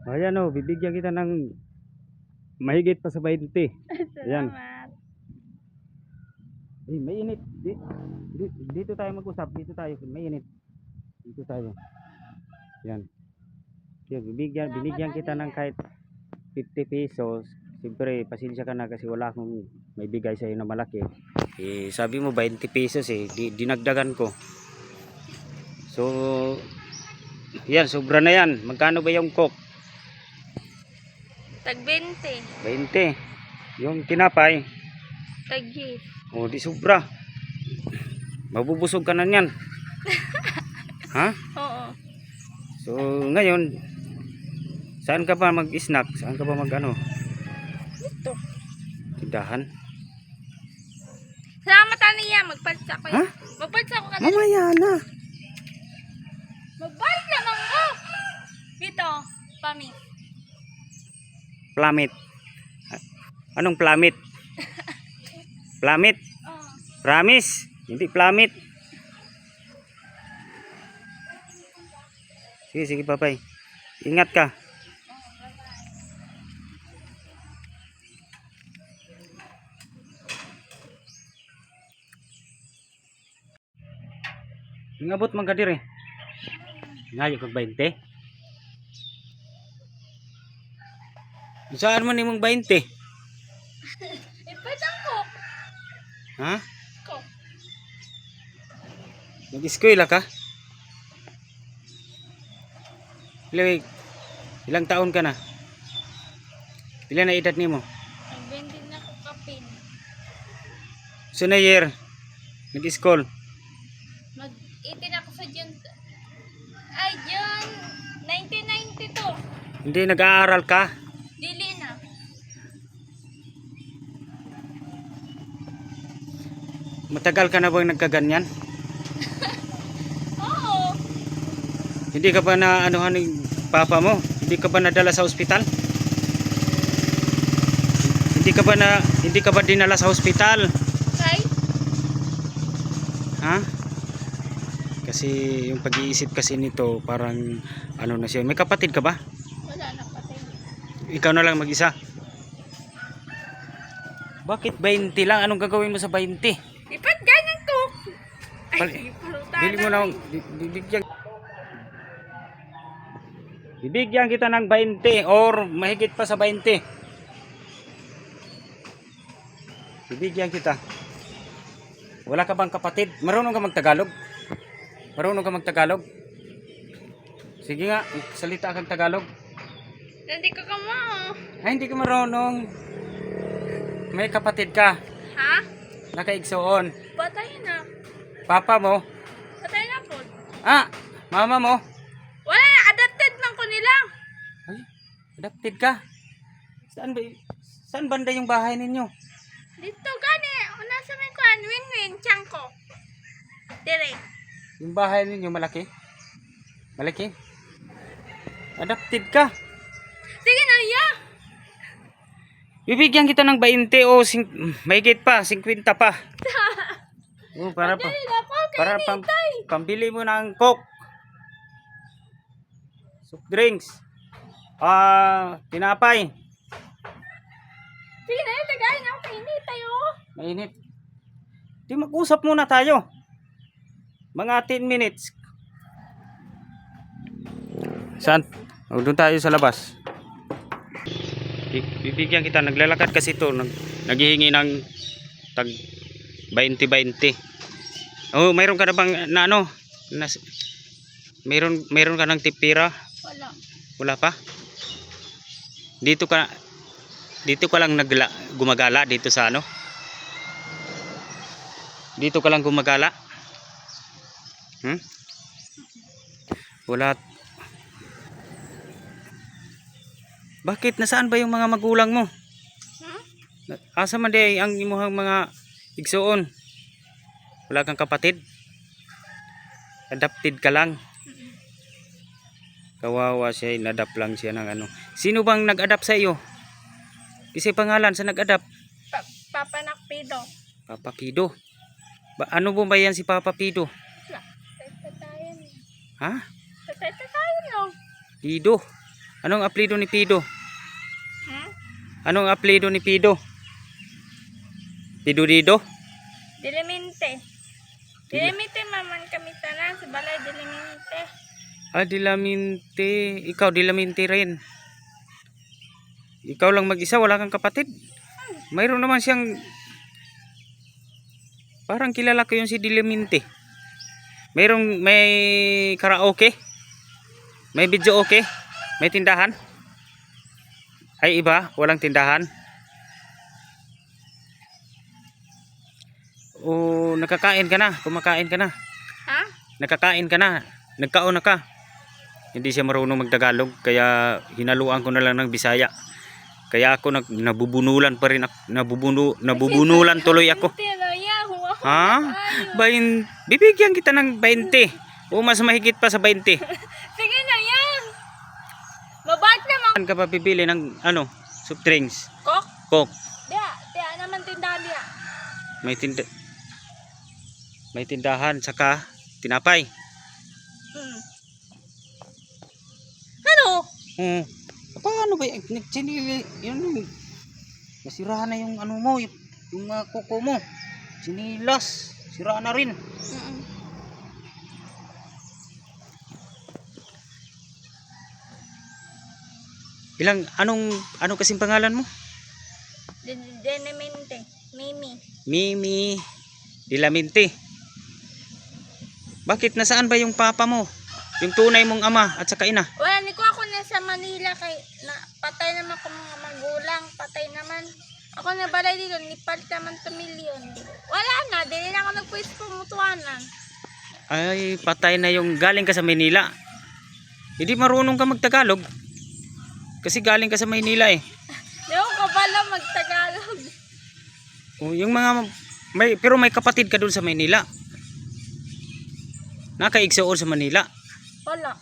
Ayan o, bibigyan kita ng mahigit pa sa 20. Ayan. Salamat. Eh, may init. Dito tayo mag-usap. Dito tayo. May init. Dito tayo. Yan. Yan, binigyan kita ng kahit 50 pesos. Siyempre, pasensya ka na kasi wala akong may bigay sa iyo na malaki. Eh, sabi mo 20 pesos eh. Dinagdagan ko. So, yan, sobra na yan. Magkano ba yung coke? Tag 20. 20. Yung tinapay. Tag 10. Oh, di sobra. Mabubusog ka na niyan. Ha? Oo. So, ngayon, saan ka ba mag-snack? Saan ka ba mag-ano? Ito. Tindahan? Salamat niya. Magpalsa ko Ha? yan. Magpalsa ko kanina. Mamaya na. Magbayad naman ko. Dito. Pami. Plamit. Anong plamit? Plamit? Oh. Promise? Hindi plamit. Sige, sige papay. Ingat ka. Ngabot man ka dire. Ngayo kag 20. Saan man imong 20? Ipatang ko. Ha? Ko. Nag-eskwela ka? Ilang taon ka na? Ilan na edad nimo? Nagbendin na ko kapin. So na year nag-school? Mag-18 ako sa June. Ay, June 1992. Hindi nag-aaral ka? Dili na. Matagal ka na bang nagkaganyan? Oo. Hindi ka ba na anuhan ng papa mo? Hindi ka ba nadala sa ospital? Hindi ka ba dinala sa ospital? Kay? Ha? Kasi yung pag-iisip kasi nito parang ano na siya. May kapatid ka ba? Wala na patay. Ikaw na lang mag-isa. Bakit 20 lang? Anong gagawin mo sa 20? Ipat ganyan ko. Pal- Ay, parutan. Bili mo na bibigyan kita ng 20 or mahigit pa sa 20. Bibigyan kita. Wala ka bang kapatid? Marunong ka magtagalog? Marunong ka magtagalog? Sige nga, salita kang Tagalog. Hindi ko kamo. Ay, hindi ka marunong. May kapatid ka. Ha? Nakaigsoon. Patay na. Papa mo? Patay na po. Ah, mama mo? Wala na. Adapted lang ko nila. Ay, adopted ka. Saan banda yung bahay ninyo? Dito gani. Nasa may kuan. Win-win. Tiyang ko. Dire. Yung bahay ninyo malaki? Malaki? Adopted ka. Sige na, iya. Bibigyan kita ng 20 o mahigit pa, 50 pa. Oh, para pa. Dili na po. Para pambili mo ng Coke. Soft drinks. Tinapay. Sige na yun. Tagayin ako. Kainit tayo. Mainit. Di mag-usap muna tayo. Mga 10 minutes. Saan? Doon tayo sa labas. Bibigyan kita. Naglalakad kasi ito. Naghihingi ng tag 20-20. Oh, mayroon ka na bang na ano? Mayroon ka ng tipira? Wala. Wala pa? Dito ka lang gumagala dito sa ano? Dito ka lang gumagala? Wala. Bakit? Nasaan ba yung mga magulang mo? Asa man di ang imuhang mga igsuon? Wala kang kapatid? Adopted ka lang? Kawawa siya, inadapt lang siya ng ano. Sino bang nag-adapt sa iyo? Kasi pangalan sa nag-adapt? Papa Nakpido. Papa Pido. Ano ba yan si Papa Pido? Tatatayan. Ha? Tatatayan no. Pido. Anong apelyido ni Pido? Hmm? Anong apelyido ni Pido? Pido Dido? Dilimente. Dilimente maman kami tanan sa balay Dilimente. Ah, Dilaminte. Ikaw, Dilaminte rin. Ikaw lang mag-isa, wala kang kapatid. Mayroon naman siyang... Parang kilala ko yung si Dilaminte. May karaoke. May video okay. May tindahan. Ay iba, walang tindahan. O nakakain ka na, kumakain ka na. Ha? Nakakain ka na, nagkaon na ka. Hindi siya marunong magtagalog, kaya hinaluan ko na lang ng Bisaya. Kaya ako nabubunulan pa rin ako, nabubunulan tuloy ako. Ha? Bibigyan kita ng 20. O mas mahigit pa sa 20. Sige na yan. Babad naman. Saan ka pa pipili ng soft drinks? Kok? Coke. Diya naman tindahan diya. May tindahan saka tinapay. Ano? Paano ba yun? Nasira na yung mo, yung kuko mo. Sinilas, sira na rin. Anong kasing pangalan mo? Dilimente. Mimi. Mimi Dilaminte. Bakit nasaan ba yung papa mo? Yung tunay mong ama at saka ina? Wala, ni ko ako na sa Manila kay patay naman ko mga magulang, patay naman. Ako na balay dito, nipalit naman to milyon. Wala na, dili na ako nagpuwis pumutuanan. Ay, patay na yung galing ka sa Manila. Hindi marunong ka magtagalog. Kasi galing ka sa Manila eh. Di ako kabala magtagalog. Yung pero may kapatid ka doon sa Manila. Nakaigsoon sa Manila. Wala.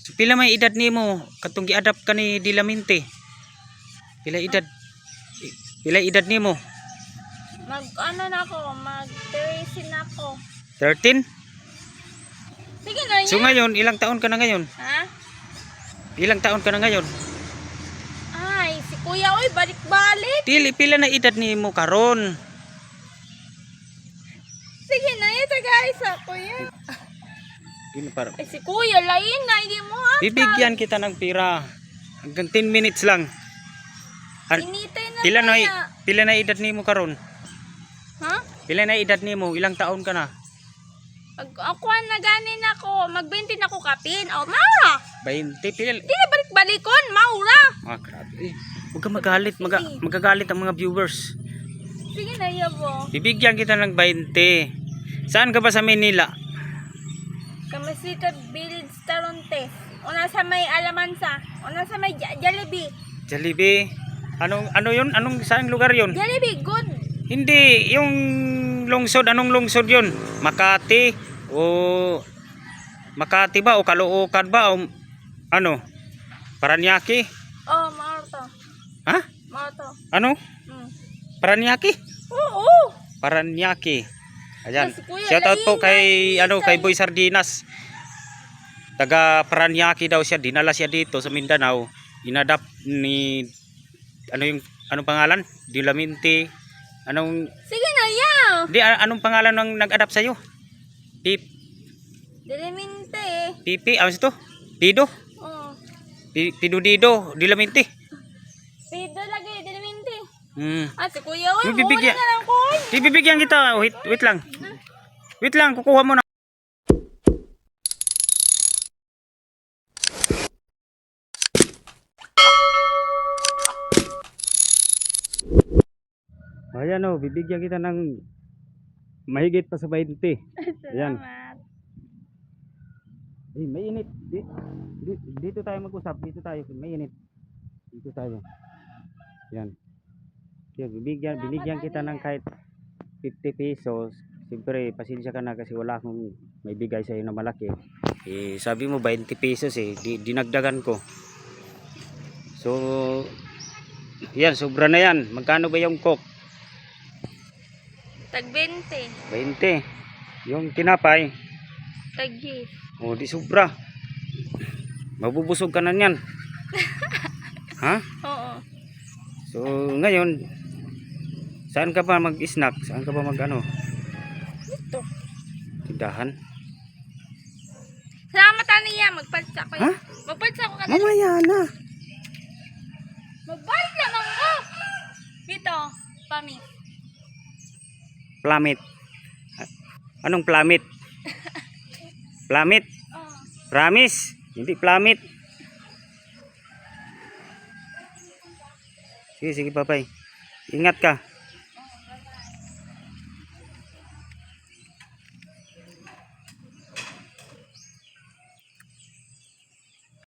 So, pila may edad nimo katong gi-adapt ka ni Dilaminte? Pila edad nimo? Na ako, mag-13 ako. 13? Sige na yan. So ngayon, ilang taon ka na ngayon? Ha? Ilang taon ka na ngayon? Ay, si kuya, oy, balik-balik. Pila na edad nimo karon? Sige na, ito guys, ako yan. Ay, si kuya, lain na, hindi mo ha. Bibigyan kita ng pira. Hanggang 10 minutes lang. Initay na Pila na edad nimo karon? Ha? Pila na edad nimo? Ilang taon ka na? Ako na ganin ako, mag-20 na ako kapin. O, maura. 20 pila. Hindi na balik-balikon, maura. Ah, grabe. Huwag ka magalit, magagalit ang mga viewers. Sige na, yabo. Bibigyan kita ng 20. Saan ka ba sa Manila? Kamasita Village Taronte. Una sa may Alamansa. Una sa may Jollibee. Jollibee. Ano yun? Saan lugar yun? Jollibee, good. Hindi, yung lungsod, anong lungsod yun? Makati o Makati ba o Caloocan ba o Paranaque? Oh, maurto. Ha? Maurto. Ano? Paranaque? Oo. Paranaque. Ayan. Yes, kuya, Shout out po lain kay Boy Sardinas. Taga Paranaque daw siya, dinala siya dito sa Mindanao. Inadapt ni anong pangalan? Dilaminte. Sige na, yaw. Anong pangalan ng nag-adapt sa iyo? Dilimente. Pipi, ano ito? Dido? Oh. Pido Dido, Dilaminte. Pido lagi, Dilimente. Si kuya, Uy, oy, bibigyan. muna na lang ko. Bibigyan kita. Wait lang. Wait lang, kukuha mo na. Ayan bibigyan kita ng mahigit pa sa 20. Ayan. Salamat. Mainit. Dito tayo mag-usap. Dito tayo. Mainit. Dito tayo. Ayan. Binigyan kita ng kahit 50 pesos. Siyempre, pasensya ka na kasi wala akong may bigay sa'yo na malaki. Sabi mo 20 pesos dinagdagan ko. So, yan, sobra na yan. Magkano ba yung coke? Tag 20. 20. Yung tinapay? Tag 10. O, di sobra. Mabubusog ka na niyan. Ha? Oo. So, ngayon, saan ka pa mag-snack? Saan ka pa mag-ano? Ito. Tindahan? Salamat niya. Magpalsa ko. Ha? Magpalsa ko kanina. Mamaya na. Magpalsa lang ko. Dito. Pami. Plamit. Anong plamit? Plamit? Oh. Promise? Hindi plamit. Sige, sige, papay. Ingat ka.